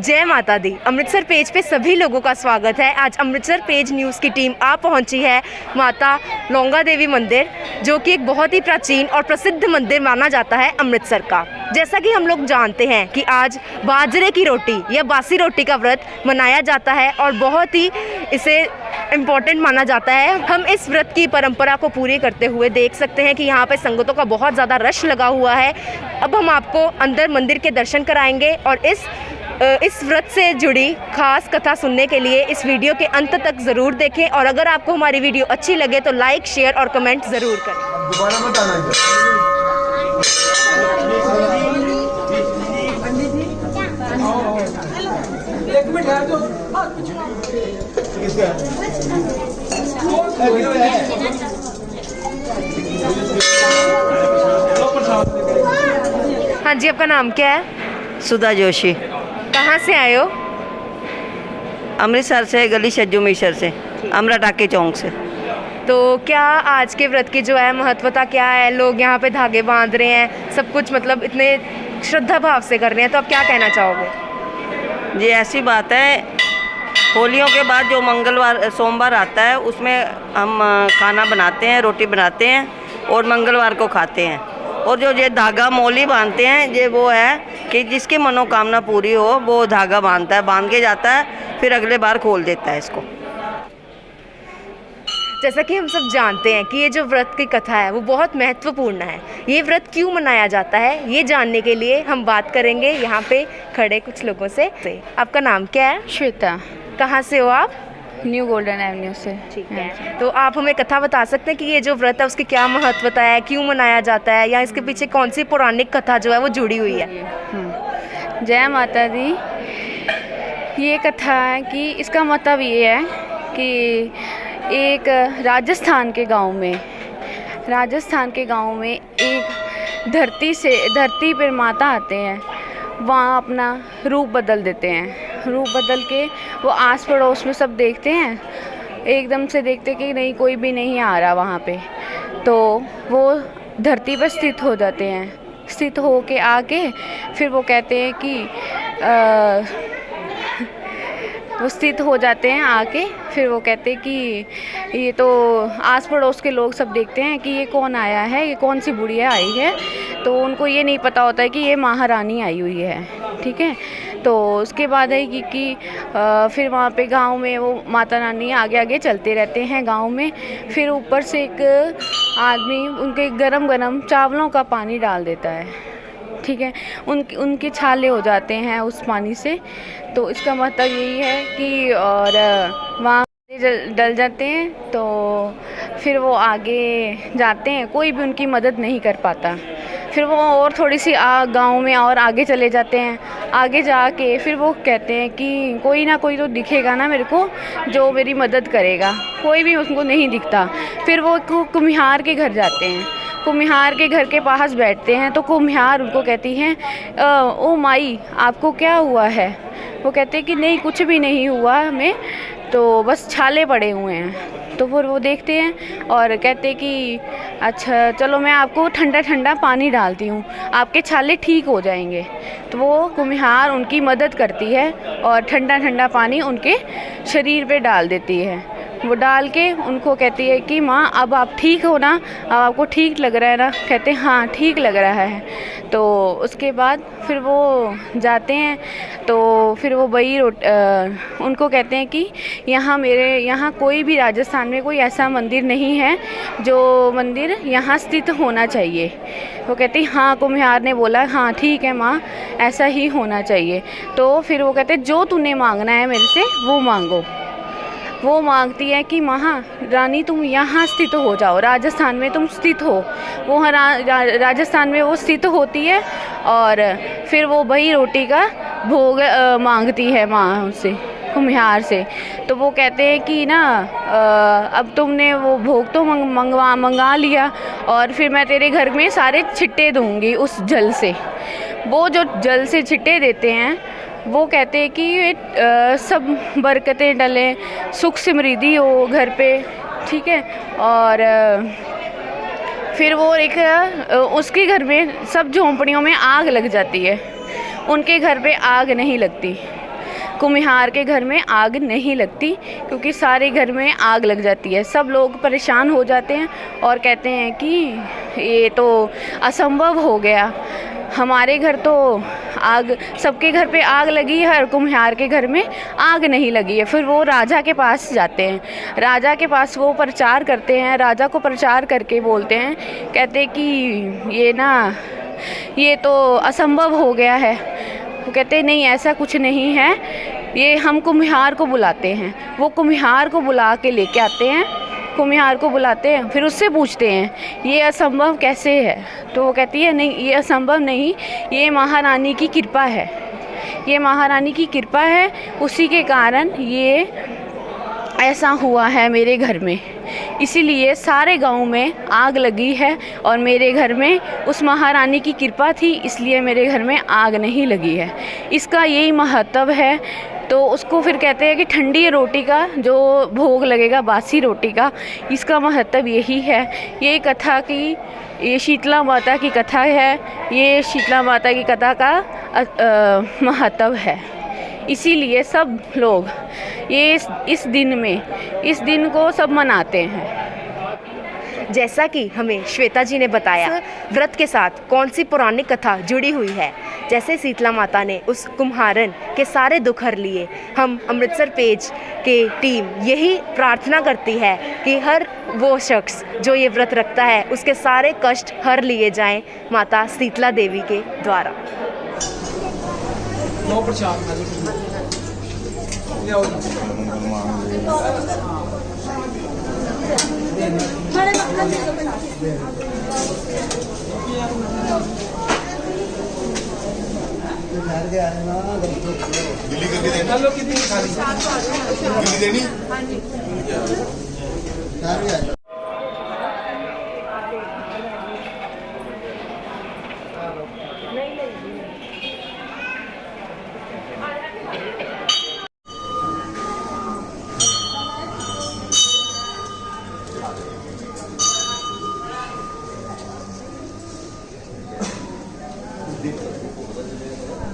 जय माता दी। अमृतसर पेज पे सभी लोगों का स्वागत है। आज अमृतसर पेज न्यूज़ की टीम आ पहुंची है माता लौंगा देवी मंदिर, जो कि एक बहुत ही प्राचीन और प्रसिद्ध मंदिर माना जाता है अमृतसर का। जैसा कि हम लोग जानते हैं कि आज बाजरे की रोटी या बासी रोटी का व्रत मनाया जाता है और बहुत ही इसे इम्पॉर्टेंट माना जाता है। हम इस व्रत की परंपरा को पूरी करते हुए देख सकते हैं कि यहाँ पे संगतों का बहुत ज़्यादा रश लगा हुआ है। अब हम आपको अंदर मंदिर के दर्शन कराएंगे और इस व्रत से जुड़ी खास कथा सुनने के लिए इस वीडियो के अंत तक ज़रूर देखें। और अगर आपको हमारी वीडियो अच्छी लगे तो लाइक, शेयर और कमेंट ज़रूर करें। हाँ जी, आपका नाम क्या है? सुधा जोशी। कहाँ से आए हो? अमृतसर से, गली सज्जू मिशर से, अमरा टाके चौक से। तो क्या आज के व्रत की जो है महत्वता क्या है? लोग यहाँ पे धागे बांध रहे हैं, सब कुछ मतलब इतने श्रद्धा भाव से कर रहे हैं, तो आप क्या कहना चाहोगे? जी ऐसी बात है, होलियों के बाद जो मंगलवार सोमवार आता है उसमें हम खाना बनाते हैं, रोटी बनाते हैं और मंगलवार को खाते हैं। और जो ये धागा मौली बांधते हैं, ये वो है कि जिसकी मनोकामना पूरी हो वो धागा बांधता है, बांध के जाता है, फिर अगले बार खोल देता है इसको। जैसा कि हम सब जानते हैं कि ये जो व्रत की कथा है वो बहुत महत्वपूर्ण है। ये व्रत क्यों मनाया जाता है, ये जानने के लिए हम बात करेंगे यहाँ पे खड़े कुछ लोगों से। आपका नाम क्या है? श्वेता। कहाँ से हो आप? न्यू गोल्डन एवेन्यू से। ठीक है, तो आप हमें कथा बता सकते हैं कि ये जो व्रत है उसकी क्या महत्वता है, क्यों मनाया जाता है, या इसके पीछे कौन सी पौराणिक कथा जो है वो जुड़ी हुई है? जय माता दी। ये कथा है कि इसका मतलब ये है कि एक राजस्थान के गांव में एक धरती पर माता आते हैं, वहाँ अपना रूप बदल देते हैं। रूप बदल के वो आस पड़ोस में सब देखते हैं, एकदम से देखते कि नहीं, कोई भी नहीं आ रहा वहाँ पे, तो वो धरती पर स्थित हो जाते हैं। स्थित हो के आके फिर वो कहते हैं कि वो स्थित हो जाते हैं आके, फिर वो कहते हैं कि ये तो आस पड़ोस के लोग सब देखते हैं कि ये कौन आया है, ये कौन सी बुढ़िया आई है। तो उनको ये नहीं पता होता है कि ये महारानी आई हुई है। ठीक है, तो उसके बाद है कि फिर वहाँ पे गांव में वो माता रानी आगे आगे चलते रहते हैं गांव में। फिर ऊपर से एक आदमी उनके गरम गरम चावलों का पानी डाल देता है। ठीक है, उनके छाले हो जाते हैं उस पानी से। तो इसका मतलब यही है कि और वहाँ डल जाते हैं, तो फिर वो आगे जाते हैं, कोई भी उनकी मदद नहीं कर पाता। फिर वो और थोड़ी सी गांव में और आगे चले जाते हैं। आगे जाके फिर वो कहते हैं कि कोई ना कोई तो दिखेगा ना मेरे को जो मेरी मदद करेगा, कोई भी उनको नहीं दिखता। फिर वो कुम्हार के घर जाते हैं, कुम्हार के घर के पास बैठते हैं। तो कुम्हार उनको कहती हैं, ओ माई आपको क्या हुआ है? वो कहते हैं कि नहीं, कुछ भी नहीं हुआ हमें, तो बस छाले पड़े हुए हैं। तो फिर वो देखते हैं और कहते हैं कि अच्छा चलो मैं आपको ठंडा ठंडा पानी डालती हूँ, आपके छाले ठीक हो जाएंगे। तो वो कुम्हार उनकी मदद करती है और ठंडा ठंडा पानी उनके शरीर पे डाल देती है। वो डाल के उनको कहती है कि माँ अब आप ठीक हो ना, अब आपको ठीक लग रहा है ना? कहते हैं हाँ ठीक लग रहा है। तो उसके बाद फिर वो जाते हैं, तो फिर वो वही उनको कहते हैं कि मेरे यहाँ कोई भी राजस्थान में कोई ऐसा मंदिर नहीं है जो मंदिर यहाँ स्थित होना चाहिए। वो कहती हाँ, कुम्हार ने बोला हाँ ठीक है माँ, ऐसा ही होना चाहिए। तो फिर वो कहते जो तूने मांगना है मेरे से वो मांगो। वो मांगती है कि महारानी तुम यहाँ स्थित हो जाओ, राजस्थान में तुम स्थित हो। वो राजस्थान में वो स्थित होती है और फिर वो वही रोटी का भोग मांगती है माँ उनसे, कुम्हार से। तो वो कहते हैं कि ना अब तुमने वो भोग तो मंगा लिया और फिर मैं तेरे घर में सारे छिट्टे दूँगी उस जल से। वो जो जल से छिट्टे देते हैं वो कहते हैं कि सब बरकतें डले, सुख समृद्धि हो घर पे। ठीक है, और फिर वो एक उसके घर में सब झोंपड़ियों में आग लग जाती है, उनके घर पे आग नहीं लगती। कुम्हार के घर में आग नहीं लगती, क्योंकि सारे घर में आग लग जाती है। सब लोग परेशान हो जाते हैं और कहते हैं कि ये तो असंभव हो गया, हमारे घर तो आग, सबके घर पे आग लगी है और कुम्हार के घर में आग नहीं लगी है। फिर वो राजा के पास जाते हैं, राजा के पास वो प्रचार करते हैं, राजा को प्रचार करके बोलते हैं, कहते कि ये तो असंभव हो गया है। वो कहते नहीं, ऐसा कुछ नहीं है, ये हम कुम्हार को बुलाते हैं। वो कुम्हार को बुला के लेके आते हैं, कुम्हार को बुलाते हैं, फिर उससे पूछते हैं ये असंभव कैसे है। तो वो कहती है नहीं, ये असंभव नहीं, ये महारानी की कृपा है, ये महारानी की कृपा है, उसी के कारण ये ऐसा हुआ है मेरे घर में, इसीलिए सारे गांव में आग लगी है और मेरे घर में उस महारानी की कृपा थी, इसलिए मेरे घर में आग नहीं लगी है। इसका यही महत्व है। तो उसको फिर कहते हैं कि ठंडी रोटी का जो भोग लगेगा, बासी रोटी का, इसका महत्व यही है। ये कथा की, ये शीतला माता की कथा है, ये शीतला माता की कथा का महत्व है। इसीलिए सब लोग ये इस दिन को सब मनाते हैं। जैसा कि हमें श्वेता जी ने बताया, व्रत के साथ कौन सी पौराणिक कथा जुड़ी हुई है। जैसे शीतला माता ने उस कुम्हारन के सारे दुख हर लिए, हम अमृतसर पेज के टीम यही प्रार्थना करती है कि हर वो शख्स जो ये व्रत रखता है उसके सारे कष्ट हर लिए जाएं माता शीतला देवी के द्वारा। दिल्ली करके देना कितनी खाली दिल्ली देनी। हाँ जी नहीं